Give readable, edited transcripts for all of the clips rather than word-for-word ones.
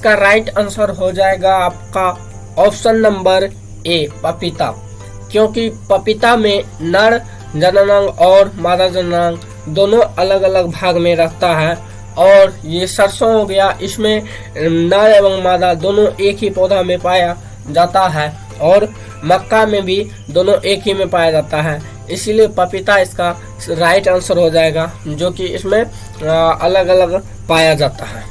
का right answer हो जाएगा आपका ऑप्शन नंबर ए, पपीता। क्योंकि पपीता में नर जननांग और मादा जननांग दोनों अलग अलग भाग में रहता है। और ये सरसों हो गया, इसमें नर एवं मादा दोनों एक ही पौधा में पाया जाता है। और मक्का में भी दोनों एक ही में पाया जाता है, इसीलिए पपीता इसका राइट आंसर हो जाएगा, जो कि इसमें अलग अलग पाया जाता है।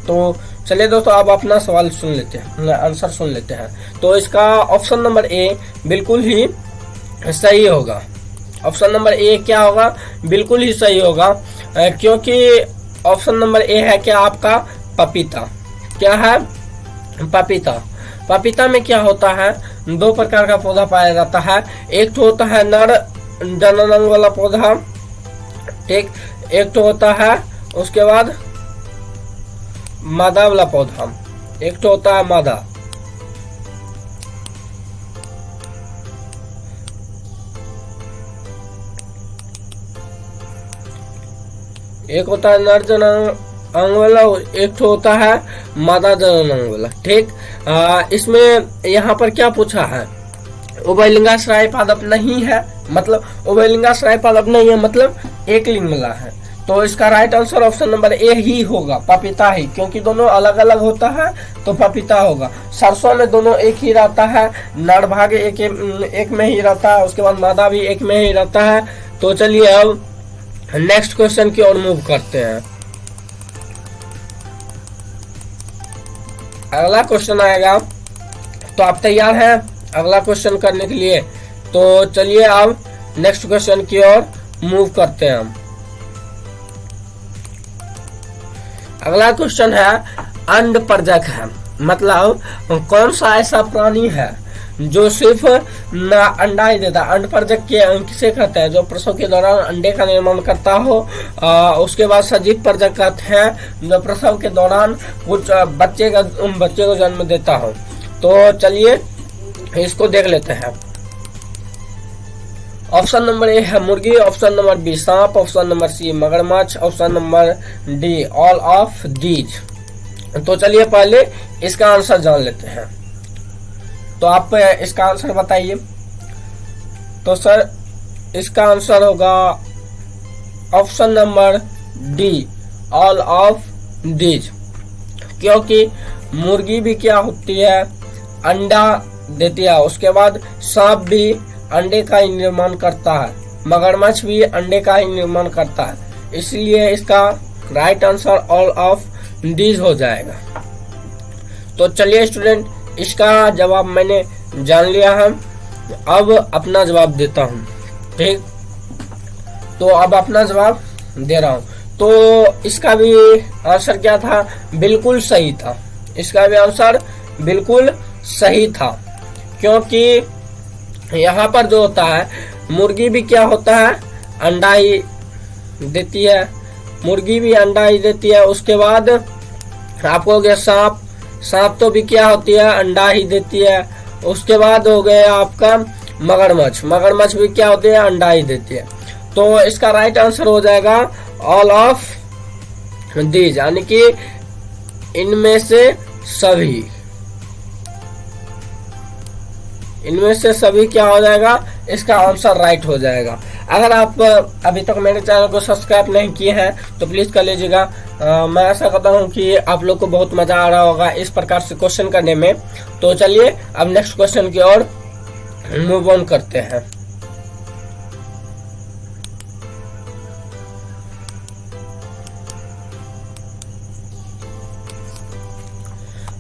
तो चलिए दोस्तों, अब अपना सवाल सुन लेते हैं, आंसर सुन लेते हैं। तो इसका ऑप्शन नंबर ए बिल्कुल ही सही होगा। ऑप्शन नंबर ए क्या होगा? बिल्कुल ही सही होगा, क्योंकि ऑप्शन नंबर ए है क्या आपका पपीता। क्या है? पपीता। पपीता में क्या होता है, दो प्रकार का पौधा पाया जाता है। एक तो होता है नर जननांग वाला पौधा, ठीक। एक तो होता है उसके बाद मादा वाला पौधा, एक तो होता है मादा। एक होता है नर जननांग वाला, एक तो होता है मादा जननांग वाला, ठीक। इसमें यहाँ पर क्या पूछा है? उभयलिंगाश्रय पादप नहीं है, मतलब उभयलिंगाश्रय पादप नहीं है, मतलब एक लिंग वाला है। तो इसका right answer option number A ही होगा, पपीता ही, क्योंकि दोनों अलग अलग होता है तो पपीता होगा। सरसों में दोनों एक ही रहता है, नर भाग एक में ही रहता है, उसके बाद मादा भी एक में ही रहता है। तो चलिए अब नेक्स्ट क्वेश्चन की ओर मूव करते हैं। अगला क्वेश्चन आएगा, तो आप तैयार हैं अगला क्वेश्चन करने के लिए? तो चलिए अब नेक्स्ट क्वेश्चन की ओर मूव करते हैं हम। अगला क्वेश्चन है अंडपरजक है, मतलब कौन सा ऐसा प्राणी है जो सिर्फ अंडा ही देता है। अंडपरजक किसे कहते हैं? जो प्रसव के दौरान अंडे का निर्माण करता हो। उसके बाद सजीव परजक कहते हैं जो प्रसव के दौरान कुछ बच्चे को जन्म देता हो। तो चलिए इसको देख लेते हैं। ऑप्शन नंबर ए है मुर्गी, ऑप्शन नंबर बी सांप, ऑप्शन नंबर सी मगरमच्छ, option number D all of these. तो चलिए पहले इसका आंसर जान लेते हैं। तो आप इसका आंसर बताइए। तो सर इसका आंसर होगा option number D all of these, क्योंकि मुर्गी भी क्या होती है, अंडा देती है। उसके बाद सांप भी अंडे का ही निर्माण करता है, मगरमच्छ भी अंडे का ही निर्माण करता है, इसलिए इसका right answer all of these हो जाएगा। तो चलिए स्टूडेंट, इसका जवाब मैंने जान लिया है, अब अपना जवाब देता हूँ, ठीक। तो अब अपना जवाब दे रहा हूँ। तो इसका भी आंसर क्या था? बिल्कुल सही था। इसका भी आंसर बिल्कुल सही था, क्योंकि यहाँ पर जो होता है, मुर्गी भी क्या होता है, अंडा ही देती है। मुर्गी भी अंडा ही देती है। उसके बाद आपको हो गया सांप, सांप तो भी क्या होती है, अंडा ही देती है। उसके बाद हो गया आपका मगरमच्छ, मगरमच्छ भी क्या होती है, अंडा ही देती है। तो इसका राइट आंसर हो जाएगा ऑल ऑफ दीज, यानी कि इनमें से सभी, इनमें से सभी क्या हो जाएगा, इसका आंसर राइट हो जाएगा। अगर आप अभी तक मेरे चैनल को सब्सक्राइब नहीं किए हैं तो प्लीज कर लीजिएगा। मैं ऐसा करता हूं कि आप लोग को बहुत मजा आ रहा होगा इस प्रकार से क्वेश्चन करने में। तो चलिए अब नेक्स्ट क्वेश्चन की ओर मूव ऑन करते हैं।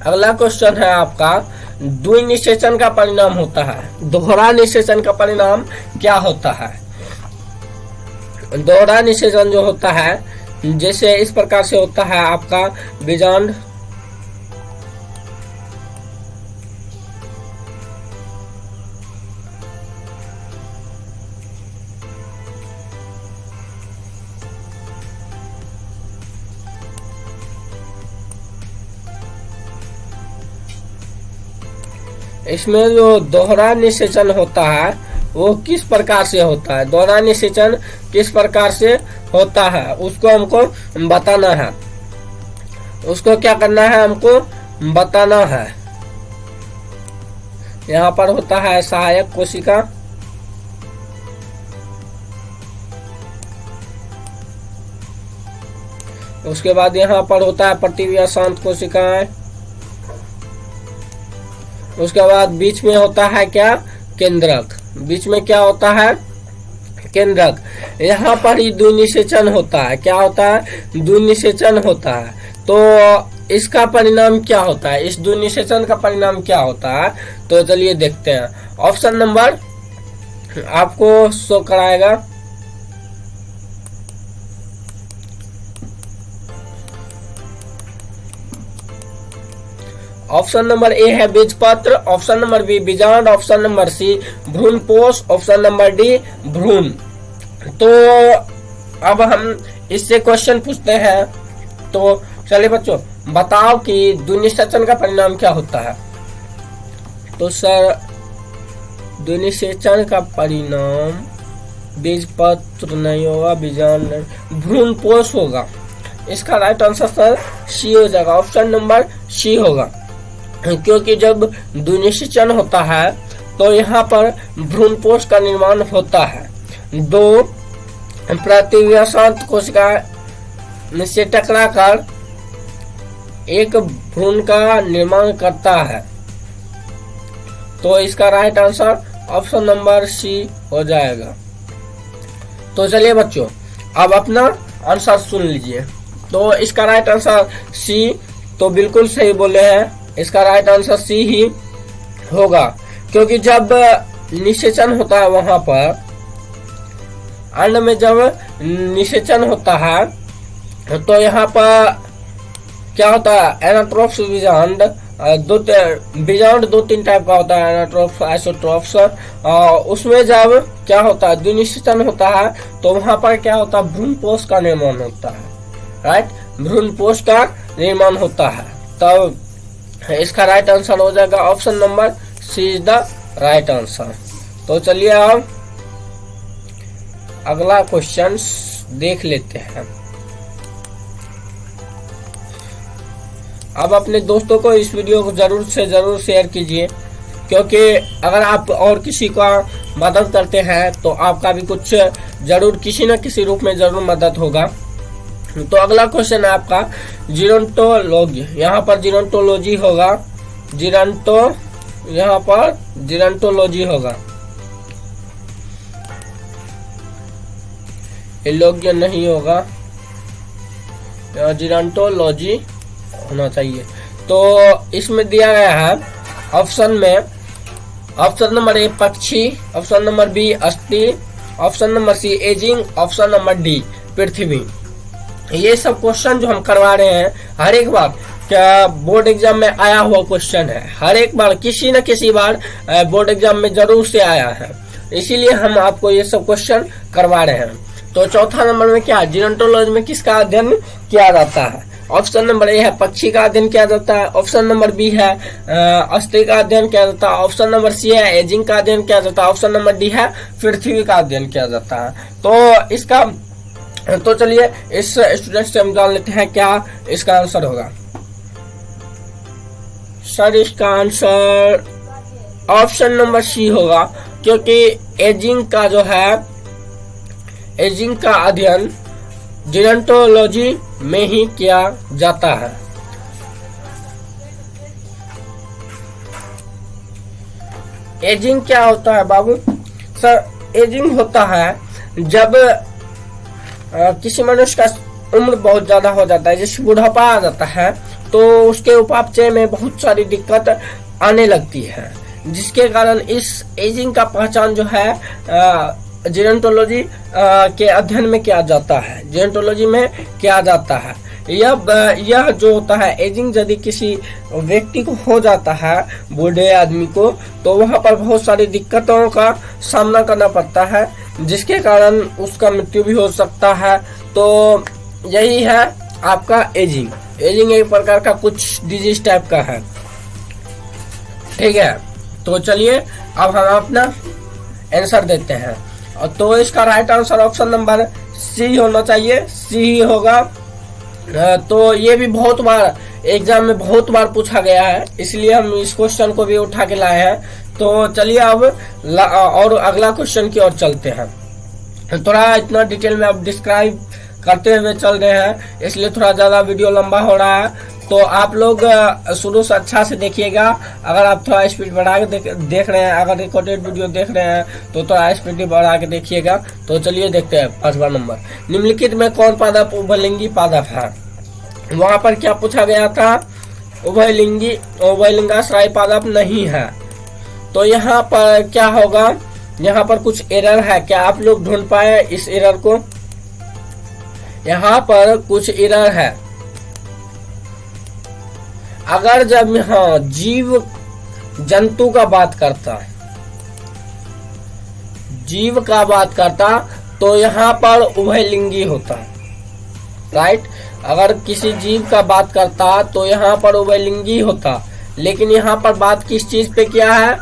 अगला क्वेश्चन है आपका, द्विनिषेचन का परिणाम होता है। दोहरा निषेचन का परिणाम क्या होता है? दोहरा निषेचन जो होता है, जैसे इस प्रकार से होता है आपका बीजांड, इसमें जो दोहरा निषेचन होता है वो किस प्रकार से होता है, दोहरा निषेचन किस प्रकार से होता है उसको हमको बताना है। उसको क्या करना है, हमको बताना है। यहाँ पर होता है सहायक कोशिका, उसके बाद यहाँ पर होता है प्रतिव्यासांत कोशिकाएं, उसके बाद बीच में होता है क्या, केंद्रक। बीच में क्या होता है, केंद्रक। यहाँ पर ही द्विनिषेचन होता है। क्या होता है, द्विनिषेचन होता है। तो इसका परिणाम क्या होता है, इस द्विनिषेचन का परिणाम क्या होता है, तो चलिए देखते हैं। ऑप्शन नंबर आपको शो कराएगा। ऑप्शन नंबर ए है बीजपत्र, ऑप्शन नंबर बी बीजांड, ऑप्शन नंबर सी भ्रूणपोष, ऑप्शन नंबर डी भ्रूण। तो अब हम इससे क्वेश्चन पूछते हैं। तो चलिए बच्चों बताओ कि द्विनिषेचन का परिणाम क्या होता है। तो सर द्विनिषेचन का परिणाम बीजपत्र नहीं होगा, बीजांड नहीं, भ्रूणपोष होगा। इसका राइट आंसर सर सी हो जाएगा, ऑप्शन नंबर सी होगा। क्योंकि जब द्विनिषेचन होता है तो यहाँ पर भ्रूणपोष का निर्माण होता है। दो प्रतिव्यासांत कोशिका से टकराकर एक भ्रूण का निर्माण करता है। तो इसका right answer option number C हो जाएगा। तो चलिए बच्चों अब अपना आंसर सुन लीजिए। तो इसका राइट आंसर सी, तो बिल्कुल सही बोले हैं, इसका राइट आंसर सी ही होगा। क्योंकि जब निषेचन होता है, वहां पर अन्न में जब निषेचन होता है तो यहाँ पर क्या होता है, एनाट्रोफ्स, बीजांड। बीजांड दो तीन टाइप का होता है, एनाट्रोफ्स, आइसोट्रोफ्स। उसमें जब क्या होता है, द्विनिषेचन होता है तो वहां पर क्या होता है, भ्रूणपोष का निर्माण होता है। राइट, भ्रूणपोष का निर्माण होता है। तब इसका राइट आंसर हो जाएगा option number C is the right answer. तो चलिए अब अगला क्वेश्चन देख लेते हैं। अब अपने दोस्तों को इस वीडियो को जरूर से जरूर शेयर कीजिए, क्योंकि अगर आप और किसी का मदद करते हैं तो आपका भी कुछ जरूर किसी न किसी रूप में जरूर मदद होगा। तो अगला क्वेश्चन है आपका जीरोंटोलॉजी। यहाँ पर जीरोंटोलॉजी होगा, यहाँ पर जीरोंटोलॉजी होगा, एलोग्य नहीं होगा, जीरोंटोलॉजी होना चाहिए। तो इसमें दिया गया है ऑप्शन में, ऑप्शन नंबर ए पक्षी, ऑप्शन नंबर बी अस्थि, option number C ageing, option number D पृथ्वी। ये सब क्वेश्चन जो हम करवा रहे हैं हर एक बार क्या बोर्ड एग्जाम में आया हुआ क्वेश्चन है, हर एक बार किसी न किसी बार बोर्ड एग्जाम में जरूर से आया है, इसीलिए हम आपको ये सब क्वेश्चन करवा रहे हैं। तो चौथा नंबर में क्या, जीरोंटोलॉजी में किसका अध्ययन किया जाता है। ऑप्शन नंबर ए है पक्षी का अध्ययन किया जाता है, ऑप्शन नंबर बी है अस्थि का अध्ययन किया जाता है, ऑप्शन नंबर सी है एजिंग का अध्ययन किया जाता है, ऑप्शन नंबर डी है पृथ्वी का अध्ययन किया जाता है। तो इसका, तो चलिए इस स्टूडेंट से हम जान लेते हैं क्या इसका आंसर होगा। सर इसका आंसर ऑप्शन नंबर सी होगा, क्योंकि एजिंग का जो है, एजिंग का अध्ययन जीरोंटोलॉजी में ही किया जाता है। एजिंग क्या होता है बाबू? सर एजिंग होता है जब किसी मनुष्य का उम्र बहुत ज्यादा हो जाता है, जैसे बुढ़ापा आ जाता है, तो उसके उपापचय में बहुत सारी दिक्कत आने लगती है, जिसके कारण इस एजिंग का पहचान जो है जीरोंटोलॉजी के अध्ययन में किया जाता है, जीरोंटोलॉजी में किया जाता है। यह जो होता है एजिंग, यदि किसी व्यक्ति को हो जाता है, बूढ़े आदमी को, तो वहां पर बहुत सारी दिक्कतों का सामना करना पड़ता है, जिसके कारण उसका मृत्यु भी हो सकता है। तो यही है आपका एजिंग। एजिंग एक प्रकार का कुछ डिजीज टाइप का है, ठीक है। तो चलिए अब हम अपना आंसर देते हैं। तो इसका right answer option number C होना चाहिए, सी ही होगा। तो ये भी बहुत बार एग्जाम में बहुत बार पूछा गया है, इसलिए हम इस क्वेश्चन को भी उठा के लाए हैं। तो चलिए अब और अगला क्वेश्चन की ओर चलते हैं। थोड़ा इतना डिटेल में अब डिस्क्राइब करते हुए चल रहे हैं, इसलिए थोड़ा ज्यादा वीडियो लंबा हो रहा है। तो आप लोग शुरू से अच्छा से देखिएगा। अगर आप थोड़ा स्पीड बढ़ा के देख रहे हैं, अगर रिकॉर्डेड वीडियो देख रहे हैं तो थोड़ा स्पीड बढ़ा के देखिएगा। तो चलिए देखते हैं 5वां नंबर, निम्नलिखित में कौन पादप उभयलिंगी पादप है? वहां पर क्या पूछा गया था? उभयलिंगाश्रयी पादप नहीं है। तो यहाँ पर क्या होगा? यहाँ पर कुछ एरर है, क्या आप लोग ढूंढ पाए इस एरर को? यहाँ पर कुछ एरर है। अगर जब यहाँ जीव जंतु का बात करता, जीव का बात करता, तो यहाँ पर उभयलिंगी होता, राइट। अगर किसी जीव का बात करता तो यहाँ पर उभयलिंगी होता, लेकिन यहाँ पर बात किस चीज पे किया है?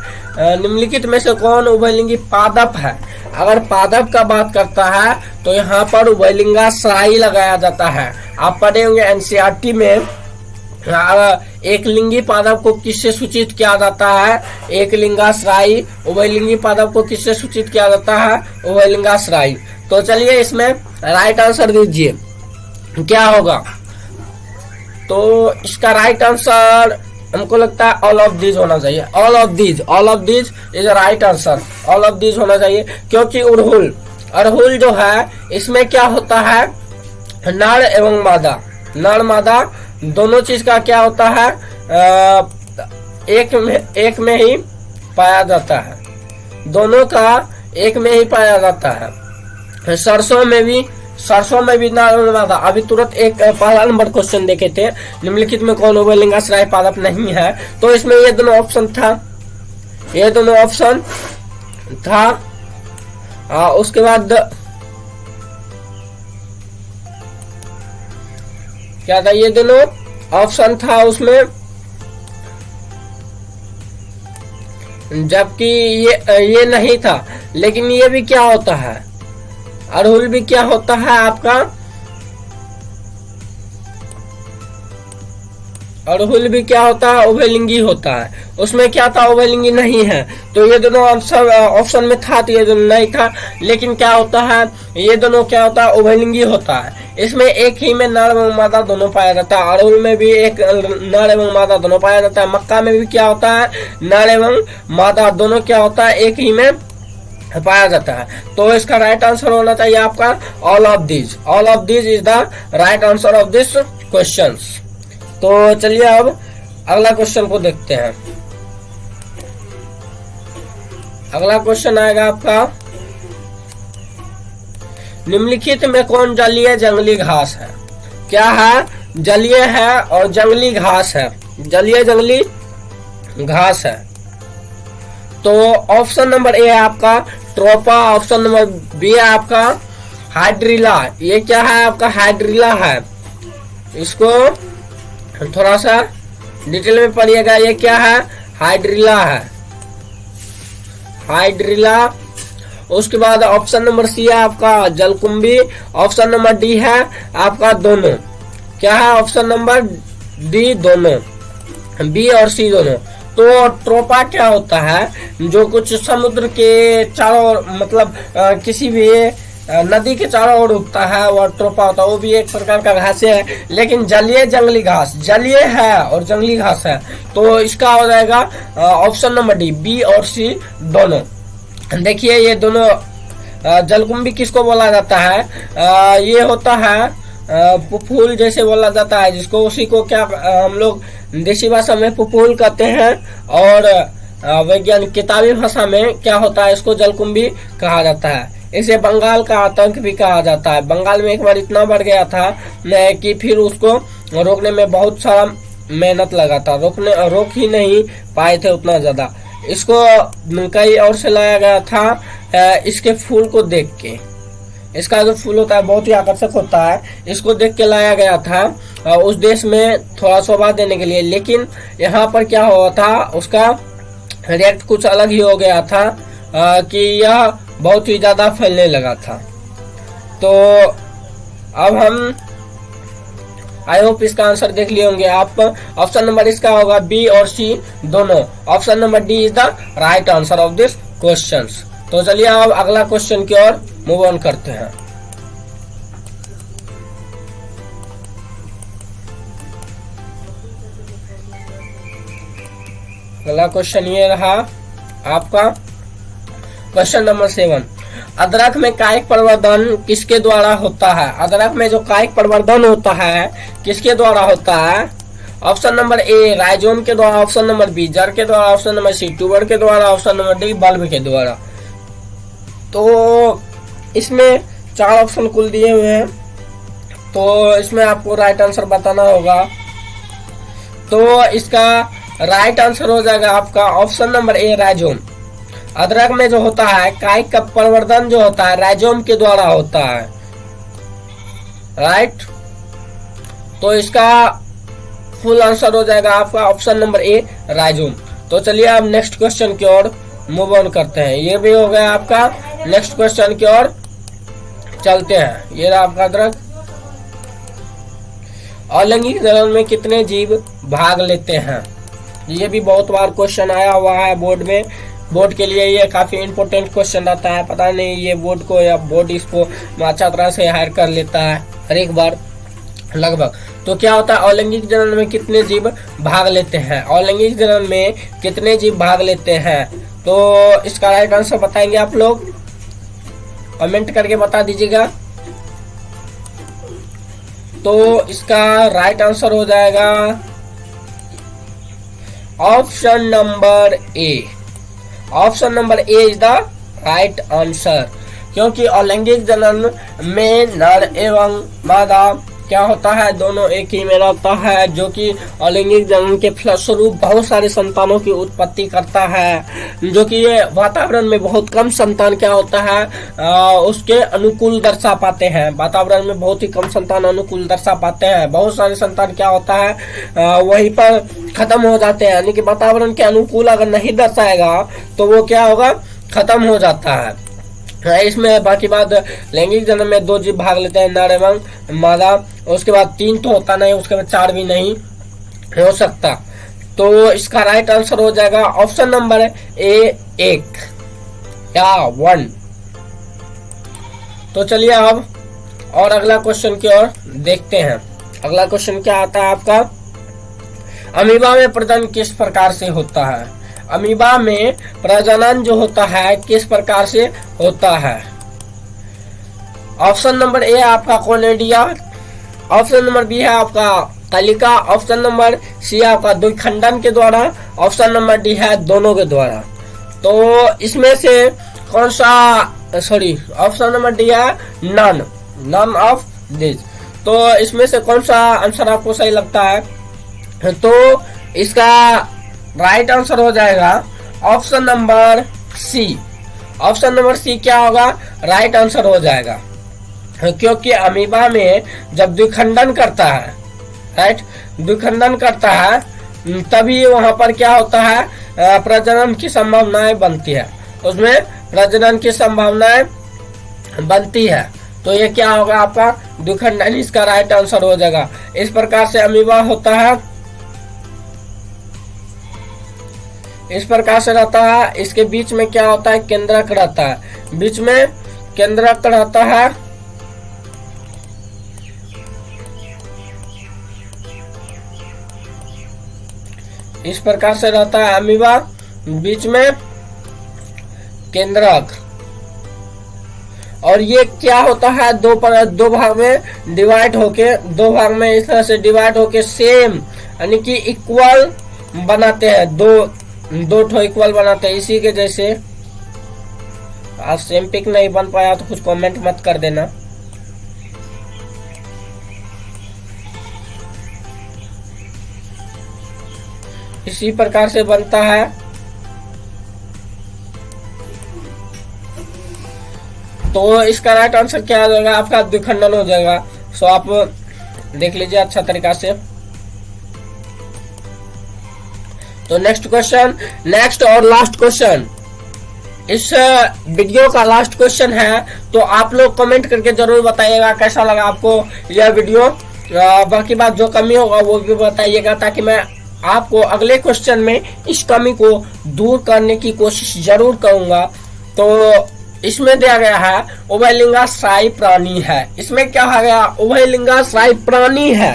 निम्नलिखित में से कौन उभयलिंगी पादप है? अगर पादप का बात करता है तो यहाँ पर उभयलिंगाश्रयी लगाया जाता है। आप पढ़े होंगे एनसीईआरटी में, एक लिंगी पादप को किससे सूचित किया जाता है? एक लिंगाश्रयी। उभयलिंगी पादप को किससे सूचित किया जाता है? उभयलिंगाश्रयी। तो चलिए इसमें राइट आंसर दीजिए, क्या होगा? तो इसका राइट आंसर हमको लगता है ऑल ऑफ दीज होना चाहिए। All of these is right answer. All of these होना चाहिए, क्योंकि अड़हुल जो है इसमें क्या होता है? नर एवं मादा, नर मादा दोनों चीज का क्या होता है? एक में ही पाया जाता है, दोनों का एक में ही पाया जाता है। सरसों में भी नर एवं मादा। अभी तुरंत एक पहला नंबर क्वेश्चन देखे थे, निम्नलिखित में कौन उभयलिंगाश्रयी पादप नहीं है? तो इसमें ये दोनों ऑप्शन था, उसके बाद क्या था? ये दोनों ऑप्शन था उसमें, जबकि ये नहीं था। लेकिन ये भी क्या होता है? अड़हुल भी क्या होता है आपका? अड़हुल भी क्या होता है? उभयलिंगी होता है। उसमें क्या था? उभयलिंगी नहीं है। तो ये दोनों ऑप्शन में था, तो ये दोनों नहीं था। लेकिन क्या होता है? ये दोनों क्या होता है? उभयलिंगी होता है। इसमें एक ही में नर एवं मादा दोनों पाया जाता है। अड़हुल में भी एक नर एवं मादा दोनों पाया जाता है। मक्का में भी क्या होता है? नर एवं मादा दोनों क्या होता है? एक ही में पाया जाता है। तो इसका राइट आंसर होना चाहिए आपका all of these. All of these is the right answer of this question. तो चलिए अब अगला क्वेश्चन को देखते हैं। अगला क्वेश्चन आएगा आपका, निम्नलिखित में कौन जलीय जंगली घास है? क्या है? जलीय है और जंगली घास है। जलीय जंगली घास है। तो ऑप्शन नंबर ए है आपका ट्रोपा, ऑप्शन नंबर बी है आपका हाइड्रिला। ये क्या है? आपका हाइड्रिला है। इसको थोड़ा सा डिटेल में पढ़िएगा। ये क्या है? हाइड्रिला है, हाइड्रिला। उसके बाद ऑप्शन नंबर सी है आपका जलकुंभी। ऑप्शन नंबर डी है आपका दोनों। क्या है? ऑप्शन नंबर डी दोनों, बी और सी दोनों। तो ट्रोपा क्या होता है? जो कुछ समुद्र के चारों मतलब किसी भी नदी के चारों ओर उगता है, वह ट्रोपा होता है। वो भी एक प्रकार का घास है। लेकिन जलीय जंगली घास, जलीय है और जंगली घास है। तो इसका हो जाएगा ऑप्शन नंबर डी, बी और सी दोनों। देखिए ये दोनों जलकुंभी किसको बोला जाता है? ये होता है पुफूल जैसे बोला जाता है, जिसको उसी को क्या हम लोग देसी भाषा में पुफूल कहते हैं, और वैज्ञानिक किताबी भाषा में क्या होता है? इसको जलकुंभी कहा जाता है। इसे बंगाल का आतंक भी कहा जाता है। बंगाल में एक बार इतना बढ़ गया था कि फिर उसको रोकने में बहुत सारा मेहनत लगा था, रोक ही नहीं पाए थे उतना ज्यादा। इसको कई और से लाया गया था इसके फूल को देख के। इसका जो फूल होता है बहुत ही आकर्षक होता है, इसको देख के लाया गया था उस देश में थोड़ा शोभा देने के लिए। लेकिन यहाँ पर क्या हुआ था? उसका रिएक्ट कुछ अलग ही हो गया था कि यह बहुत ही ज्यादा फैलने लगा था। तो अब हम आई होप इसका आंसर देख लिए होंगे आप। ऑप्शन नंबर इसका होगा बी और सी दोनों। Option number D is the right answer of this question. तो चलिए अब अगला क्वेश्चन की ओर मूव ऑन करते हैं। अगला क्वेश्चन ये रहा आपका क्वेश्चन नंबर 7। अदरक में कायिक प्रवर्धन किसके द्वारा होता है? अदरक में जो कायिक प्रवर्धन होता है किसके द्वारा होता है? ऑप्शन नंबर ए राइजोम के द्वारा, ऑप्शन नंबर बी जड़ के द्वारा, ऑप्शन नंबर सी ट्यूबर के द्वारा, ऑप्शन नंबर डी बल्ब के द्वारा। तो इसमें 4 ऑप्शन कुल दिए हुए हैं, तो इसमें आपको राइट आंसर बताना होगा। तो इसका राइट आंसर हो जाएगा आपका ऑप्शन नंबर ए राइजोम। अदरक में जो होता है कायिक का प्रवर्धन जो होता है राइजोम के द्वारा होता है, राइट। तो इसका फुल आंसर हो जाएगा आपका ऑप्शन नंबर ए राइजोम। तो चलिए अब नेक्स्ट क्वेश्चन की ओर मूव ऑन करते हैं। ये भी हो गया आपका, नेक्स्ट क्वेश्चन की ओर चलते हैं। ये रहा आपका अदरक। अलैंगिक जनन में कितने जीव भाग लेते हैं? ये भी बहुत बार क्वेश्चन आया हुआ है बोर्ड में। बोर्ड के लिए ये काफी इंपॉर्टेंट क्वेश्चन रहता है। पता नहीं ये बोर्ड को या बोर्ड इसको अच्छा तरह से हायर कर लेता है हर एक बार लगभग। तो क्या होता है अलैंगिक जनन में कितने जीव भाग लेते हैं? अलैंगिक जनन में कितने जीव भाग लेते हैं? तो इसका राइट आंसर बताएंगे आप लोग, कमेंट करके बता दीजिएगा। तो इसका राइट आंसर हो जाएगा option number A. Option number A is the right answer, क्योंकि अलैंगिक जनन में नर एवं मादा क्या होता है दोनों एक ही में रहता है, जो कि अलैंगिक जनन के फलस्वरूप बहुत सारे संतानों की उत्पत्ति करता है, जो कि ये वातावरण में बहुत कम संतान क्या होता है उसके अनुकूल दर्शा पाते हैं। वातावरण में बहुत ही कम संतान अनुकूल दर्शा पाते हैं। बहुत सारे संतान क्या होता है वहीं पर खत्म हो जाते हैं, यानी कि वातावरण के अनुकूल अगर नहीं दर्शाएगा तो वो क्या होगा, खत्म हो जाता है। इसमें बाकी बात लैंगिक जन्म में 2 जीव भाग लेते हैं, नर एवं मादा। उसके बाद 3 तो होता नहीं, उसके बाद 4 भी नहीं हो सकता। तो इसका राइट आंसर हो जाएगा ऑप्शन नंबर ए 1 या 1। तो चलिए अब और अगला क्वेश्चन की ओर देखते हैं। अगला क्वेश्चन क्या आता है आपका, अमीबा में प्रजनन किस प्रकार से होता है? अमीबा में प्रजनन जो होता है किस प्रकार से होता है? ऑप्शन नंबर ए आपका कोलेडिया, ऑप्शन नंबर बी है आपका कलिका, ऑप्शन नंबर सी आपका द्विखंडन के द्वारा, ऑप्शन नंबर डी है दोनों के द्वारा। तो इसमें से कौन सा, सॉरी ऑप्शन नंबर डी है नन ऑफ दिस। तो इसमें से कौन सा आंसर आपको सही लगता है? तो इसका राइट आंसर हो जाएगा option number C. Option number C क्या होगा, राइट आंसर हो जाएगा, क्योंकि अमीबा में जब द्विखंडन करता है, राइट, द्विखंडन करता है तभी वहां पर क्या होता है प्रजनन की संभावनाएं बनती है, उसमें प्रजनन की संभावनाएं बनती है। तो ये क्या होगा आपका द्विखंडन, इसका राइट आंसर हो जाएगा। इस प्रकार से अमीबा होता है, इस प्रकार से रहता है। इसके बीच में क्या होता है, केंद्रक रहता है, बीच में केंद्रक रहता है। इस प्रकार से रहता है अमीबा, बीच में केंद्रक। और ये क्या होता है दो भाग में डिवाइड होके, 2 भाग में इस तरह से डिवाइड होके सेम यानी कि इक्वल बनाते हैं, दो ठो इक्वल बनाते हैं। इसी के जैसे आज सेम पिक नहीं बन पाया तो कुछ कमेंट मत कर देना। इसी प्रकार से बनता है। तो इसका राइट आंसर क्या आ जाएगा आपका, द्विखंडन हो जाएगा। सो आप देख लीजिए अच्छा तरीका से। तो नेक्स्ट क्वेश्चन, नेक्स्ट और लास्ट क्वेश्चन, इस वीडियो का लास्ट क्वेश्चन है। तो आप लोग कमेंट करके जरूर बताइएगा कैसा लगा आपको यह वीडियो। बाकी बात जो कमी होगा वो भी बताइएगा, ताकि मैं आपको अगले क्वेश्चन में इस कमी को दूर करने की कोशिश जरूर करूंगा। तो इसमें दिया गया है उभयलिंगाश्रायी प्राणी है। इसमें क्या आ गया, उभयलिंगाश्रायी प्राणी है।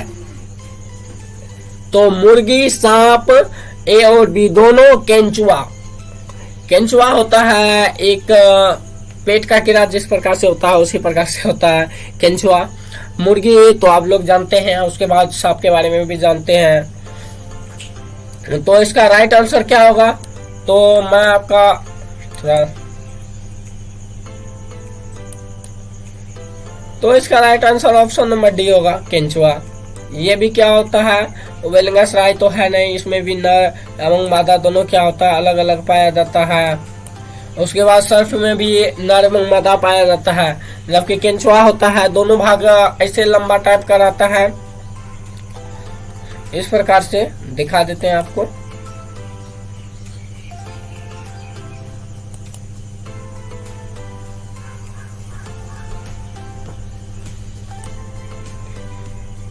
तो मुर्गी, सांप, ए और बी दोनों, केंचुआ। केंचुआ होता है एक पेट का कीड़ा, जिस प्रकार से होता है उसी प्रकार से होता है केंचुआ। मुर्गी तो आप लोग जानते हैं, उसके बाद सांप के बारे में भी जानते हैं। तो इसका राइट आंसर क्या होगा, तो मैं आपका तो इसका right answer option number D होगा, केंचुआ। ये भी क्या होता है, उभयलिंगाश्रायी तो है नहीं, इसमें भी नर एवं मादा दोनों क्या होता है, अलग अलग पाया जाता है। उसके बाद सर्फ में भी नर एवं मादा पाया जाता है, जबकि केंचुआ होता है दोनों भाग ऐसे लंबा टाइप का रहता है। इस प्रकार से दिखा देते हैं आपको।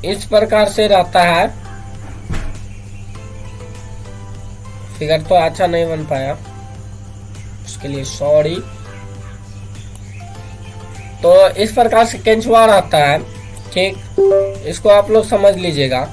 इस प्रकार से रहता है। फिगर तो अच्छा नहीं बन पाया, उसके लिए सॉरी। तो इस प्रकार से केंचुआ रहता है, ठीक, इसको आप लोग समझ लीजिएगा।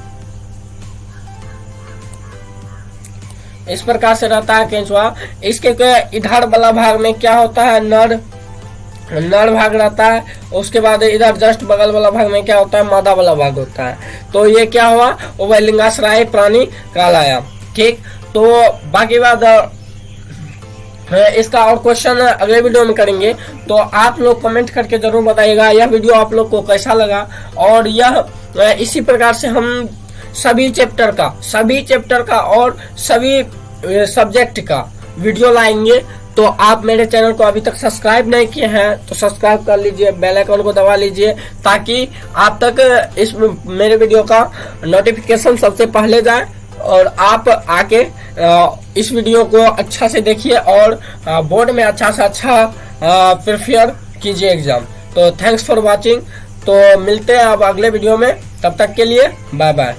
इस प्रकार से रहता है केंचुआ। इसके इधर वाला भाग में क्या होता है, नर भाग रहता है। उसके बाद इधर जस्ट बगल वाला भाग में क्या होता है, मादा वाला भाग होता है। तो ये क्या हुआ, उभयलिंगाश्रायी प्राणी कहलाया, ठीक। तो बाकी बात इसका और क्वेश्चन अगले वीडियो में करेंगे। तो आप लोग कमेंट करके जरूर बताइएगा यह वीडियो आप लोग को कैसा लगा। और यह इसी प्रकार से हम सभी चैप्टर का और सभी सब्जेक्ट का वीडियो लाएंगे। तो आप मेरे चैनल को अभी तक सब्सक्राइब नहीं किए हैं तो सब्सक्राइब कर लीजिए, बेल आइकन को दबा लीजिए, ताकि आप तक इस मेरे वीडियो का नोटिफिकेशन सबसे पहले जाए और आप आके इस वीडियो को अच्छा से देखिए और बोर्ड में अच्छा से अच्छा प्रिपेयर कीजिए एग्जाम। तो थैंक्स फॉर वॉचिंग। तो मिलते हैं अब अगले वीडियो में, तब तक के लिए बाय बाय।